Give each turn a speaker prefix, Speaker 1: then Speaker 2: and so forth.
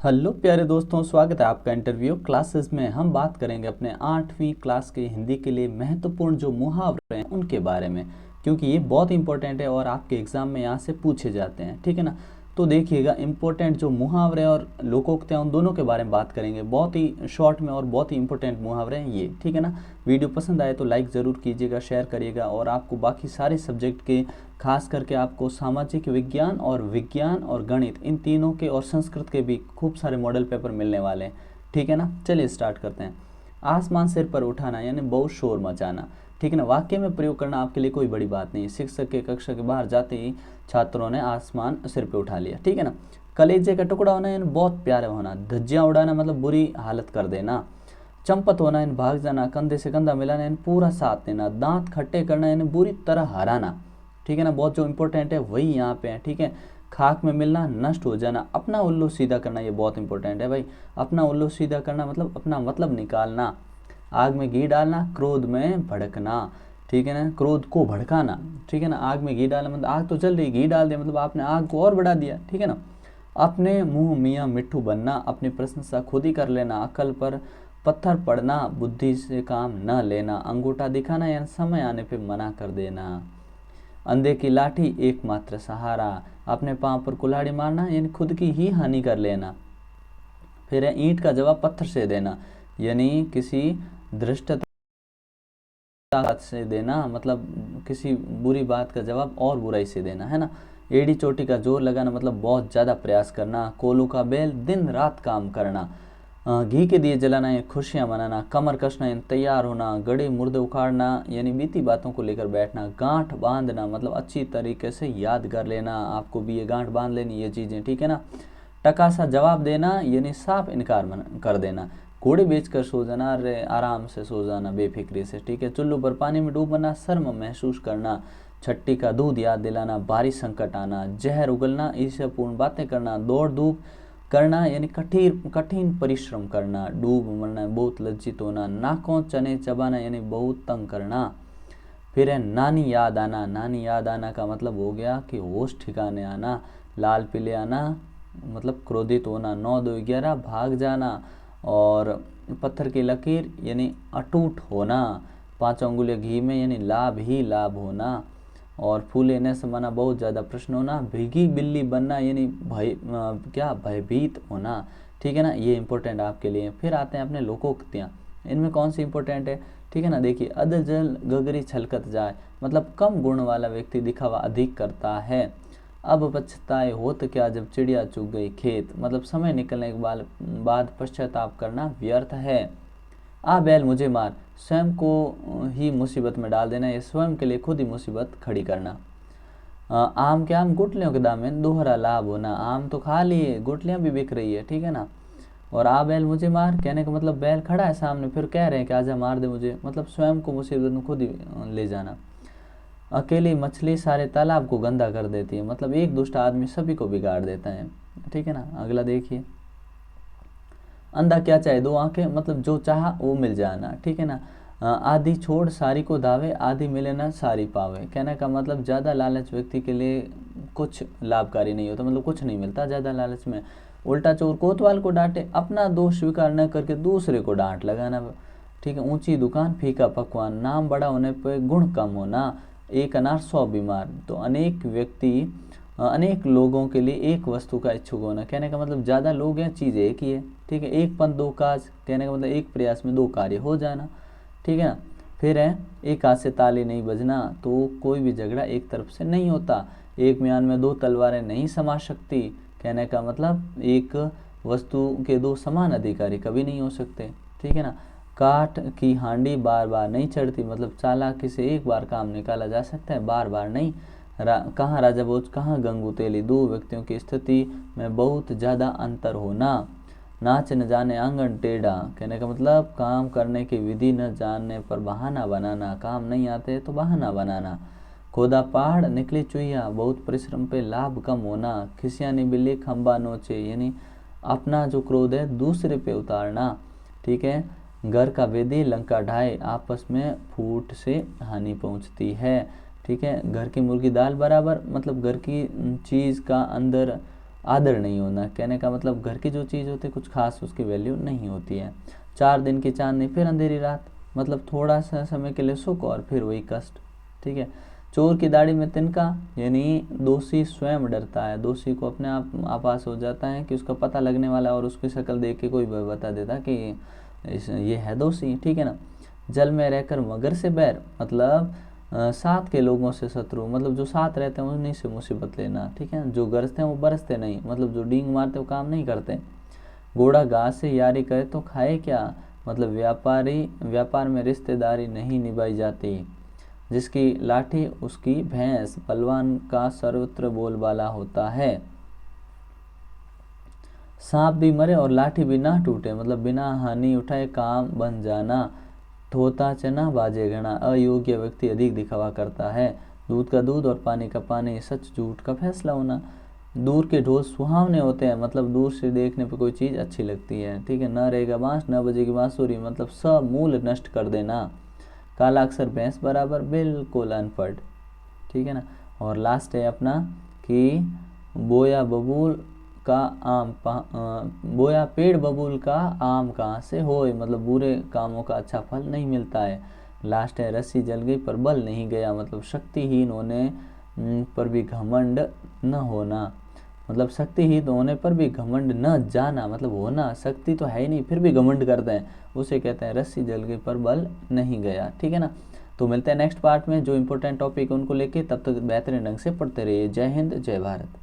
Speaker 1: Hello प्यारे दोस्तों, स्वागत है आपका इंटरव्यू क्लासेस में। हम बात करेंगे अपने 8वीं क्लास के हिंदी के लिए महत्वपूर्ण जो मुहावरे हैं उनके बारे में, क्योंकि ये बहुत इंपॉर्टेंट है और आपके एग्जाम में यहाँ से पूछे जाते हैं। ठीक है ना। तो देखिएगा, इंपॉर्टेंट जो मुहावरे और लोकोक्तियाँ उन दोनों के बारे में बात करेंगे। बहुत ही शॉर्ट में और बहुत ही इंपॉर्टेंट मुहावरे हैं ये। ठीक है ना। वीडियो पसंद आए तो लाइक ज़रूर कीजिएगा, शेयर करिएगा। और आपको बाकी सारे सब्जेक्ट के, खास करके आपको सामाजिक विज्ञान और गणित, इन तीनों के और संस्कृत के भी खूब सारे मॉडल पेपर मिलने वाले हैं। ठीक है ना। चलिए स्टार्ट करते हैं। आसमान सिर पर उठाना यानी बहुत शोर मचाना। ठीक है ना। वाक्य में प्रयोग करना आपके लिए कोई बड़ी बात नहीं। शिक्षक के कक्षा के बाहर जाते ही छात्रों ने आसमान सिर पे उठा लिया। ठीक है ना। कलेजे का टुकड़ा होना यानी बहुत प्यारा होना। धज्जियां उड़ाना मतलब बुरी हालत कर देना। चंपत होना यानी भाग जाना। कंधे से कंधा मिलाना यानी पूरा साथ देना। दांत खट्टे करना यानी बुरी तरह हराना। ठीक है ना। बहुत जो इंपॉर्टेंट है वही यहाँ पे है। ठीक है। खाक में मिलना, नष्ट हो जाना। अपना उल्लू सीधा करना, ये बहुत इंपॉर्टेंट है भाई। अपना उल्लू सीधा करना मतलब अपना मतलब निकालना। आग में घी डालना, क्रोध में भड़कना। ठीक है ना। क्रोध को भड़काना। ठीक है ना। आग में घी डालना मतलब आग तो जल रही, घी डाल दिया मतलब आपने आग को और बढ़ा दिया। ठीक है ना। अपने मुंह मियाँ मिट्ठू बनना, अपनी प्रशंसा खुद ही कर लेना। अकल पर पत्थर पड़ना, बुद्धि से काम न लेना। अंगूठा दिखाना यानी समय आने पे मना कर देना। अंधे की लाठी एकमात्र सहारा। अपने पांव पर कुल्हाड़ी मारना यानी खुद की ही हानि कर लेना। फिर है ईंट का जवाब पत्थर से देना, यानी किसी धृष्टता से देना, मतलब किसी बुरी बात का जवाब और बुराई से देना, है ना। एड़ी चोटी का जोर लगाना मतलब बहुत ज़्यादा प्रयास करना। कोलू का बैल दिन रात काम करना। घी के दिए जलाना या खुशियाँ मनाना। कमर कसना यानी तैयार होना। गड़े मुर्दे उखाड़ना यानी बीती बातों को लेकर बैठना। गांठ बांधना मतलब अच्छी तरीके से याद कर लेना, आपको भी ये गांठ बांध लेनी ये चीज़ें। ठीक है ना। टका सा जवाब देना यानी साफ इनकार कर देना। घोड़े बेचकर सो जाना, अरे आराम से सो जाना बेफिक्री से। ठीक है। चुल्लू पर पानी में डूबना, शर्म महसूस करना। छट्टी का दूध याद दिलाना, बारिश संकट आना। जहर उगलना, ईर्ष्यापूर्ण बातें करना। दौड़ धूप करना यानी कठिन कठिन परिश्रम करना। डूब मरना, बहुत लज्जित होना। नाकों चने चबाना यानी बहुत तंग करना। फिर है नानी याद आना। नानी याद आना का मतलब हो गया कि होश ठिकाने आना। लाल पीले आना मतलब क्रोधित होना। 9 2 11 भाग जाना। और पत्थर की लकीर यानी अटूट होना। 5 अंगुलियां घी में यानी लाभ ही लाभ होना। और फूले न समाना, बहुत ज़्यादा प्रश्न होना। भीगी बिल्ली बनना यानी भयभीत होना। ठीक है ना। ये इंपॉर्टेंट आपके लिए। फिर आते हैं अपने लोकोक्तियाँ, इनमें कौन सी इंपॉर्टेंट है। ठीक है ना। देखिए, अदल जल गगरी छलकत जाए मतलब कम गुण वाला व्यक्ति दिखावा अधिक करता है। अब पछताए होत क्या जब चिड़िया चुग गई खेत मतलब समय निकलने के बाद पश्चाताप करना व्यर्थ है। आ बैल मुझे मार, स्वयं को ही मुसीबत में डाल देना या स्वयं के लिए खुद ही मुसीबत खड़ी करना। आम के आम गुठलियों के दाम में दोहरा लाभ होना। आम तो खा लिए, गुठलियाँ भी बिक रही है। ठीक है ना। और आ बैल मुझे मार कहने का मतलब बैल खड़ा है सामने, फिर कह रहे हैं कि आजा मार दे मुझे, मतलब स्वयं को मुसीबत में खुद ही ले जाना। अकेली मछली सारे तालाब को गंदा कर देती है मतलब एक दुष्ट आदमी सभी को बिगाड़ देता है। ठीक है ना। अगला देखिए, अंधा क्या चाहे दो आंखें मतलब जो चाहा वो मिल जाना। ठीक है ना। आधी छोड़ सारी को दावे, आधी मिले ना सारी पावे। कहने का मतलब ज़्यादा लालच व्यक्ति के लिए कुछ लाभकारी नहीं होता, मतलब कुछ नहीं मिलता ज़्यादा लालच में। उल्टा चोर कोतवाल को डांटे, अपना दोष स्वीकार न करके दूसरे को डांट लगाना। ठीक है। ऊंची दुकान फीका पकवान, नाम बड़ा होने पर गुण कम होना। एक अनार 100 बीमार, तो अनेक लोगों के लिए एक वस्तु का इच्छुक होना। कहने का मतलब ज़्यादा लोग हैं, चीज़ एक ही है। ठीक है। एक पंथ दो काज, कहने का मतलब एक प्रयास में 2 कार्य हो जाना। ठीक है ना। फिर है एक हाथ से ताली नहीं बजना, तो कोई भी झगड़ा एक तरफ से नहीं होता। एक म्यान में 2 तलवारें नहीं समा सकती। कहने का मतलब एक वस्तु के 2 समान अधिकारी कभी नहीं हो सकते। ठीक है ना। काठ की हांडी बार बार नहीं चढ़ती मतलब चालाकी से एक बार काम निकाला जा सकता है, बार बार नहीं। कहाँ राजा भोज कहाँ गंगू तेली, 2 व्यक्तियों की स्थिति में बहुत ज़्यादा अंतर होना। नाच न जाने आंगन टेढ़ा, कहने का मतलब काम करने की विधि न जानने पर बहाना बनाना। काम नहीं आते तो बहाना बनाना। खोदा पहाड़ निकली चुहिया, बहुत परिश्रम पे लाभ कम होना। खिसियानी बिल्ली खंबा नोचे यानी अपना जो क्रोध है दूसरे पे उतारना। ठीक है। घर का वेदी लंका ढाए, आपस में फूट से हानि पहुंचती है। ठीक है। घर की मुर्गी दाल बराबर मतलब घर की चीज़ का अंदर आदर नहीं होना, कहने का मतलब घर की जो चीज़ होती है कुछ खास उसकी वैल्यू नहीं होती है। 4 दिन की चांदनी फिर अंधेरी रात, मतलब थोड़ा सा समय के लिए सुख और फिर वही कष्ट। ठीक है। चोर की दाढ़ी में तिनका, यानी दोषी स्वयं डरता है, दोषी को अपने आप आभास हो जाता है कि उसका पता लगने वाला है और उसकी शक्ल देख के कोई बता देता कि ये है दोषी। ठीक है ना। जल में रहकर मगर से बैर, मतलब साथ के लोगों से शत्रु, मतलब जो साथ रहते हैं उन्हीं से मुसीबत लेना। ठीक है। जो गरजते हैं वो बरसते नहीं, मतलब जो डींग मारते वो काम नहीं करते। घोड़ा घास से यारी करे तो खाए क्या, मतलब व्यापार में रिश्तेदारी नहीं निभाई जाती। जिसकी लाठी उसकी भैंस, बलवान का सर्वत्र बोलबाला होता है। सांप भी मरे और लाठी भी ना टूटे, मतलब बिना हानि उठाए काम बन जाना। धोता चना बाजे घना, अयोग्य व्यक्ति अधिक दिखावा करता है। दूध का दूध और पानी का पानी, सच झूठ का फैसला होना। दूर के ढोल सुहावने होते हैं, मतलब दूर से देखने पे कोई चीज़ अच्छी लगती है। ठीक है। न रहेगा बांस न बजेगी बांसुरी, मतलब सब मूल नष्ट कर देना। काला अक्षर भैंस बराबर, बिल्कुल अनपढ़। ठीक है ना। और लास्ट है अपना कि बोया बबूल का बोया पेड़ बबूल का आम कहाँ से होए, मतलब बुरे कामों का अच्छा फल नहीं मिलता है। लास्ट है रस्सी जल गई पर बल नहीं गया, मतलब शक्तिहीन होने पर भी घमंड न होना, मतलब शक्तिहीन होने पर भी घमंड न जाना, मतलब होना शक्ति तो है ही नहीं फिर भी घमंड करते हैं, उसे कहते हैं रस्सी जल गई पर बल नहीं गया। ठीक है ना। तो मिलते हैं नेक्स्ट पार्ट में जो इंपॉर्टेंट टॉपिक है उनको लेके, तब तक बेहतरीन ढंग से पढ़ते रहिए। जय हिंद जय भारत।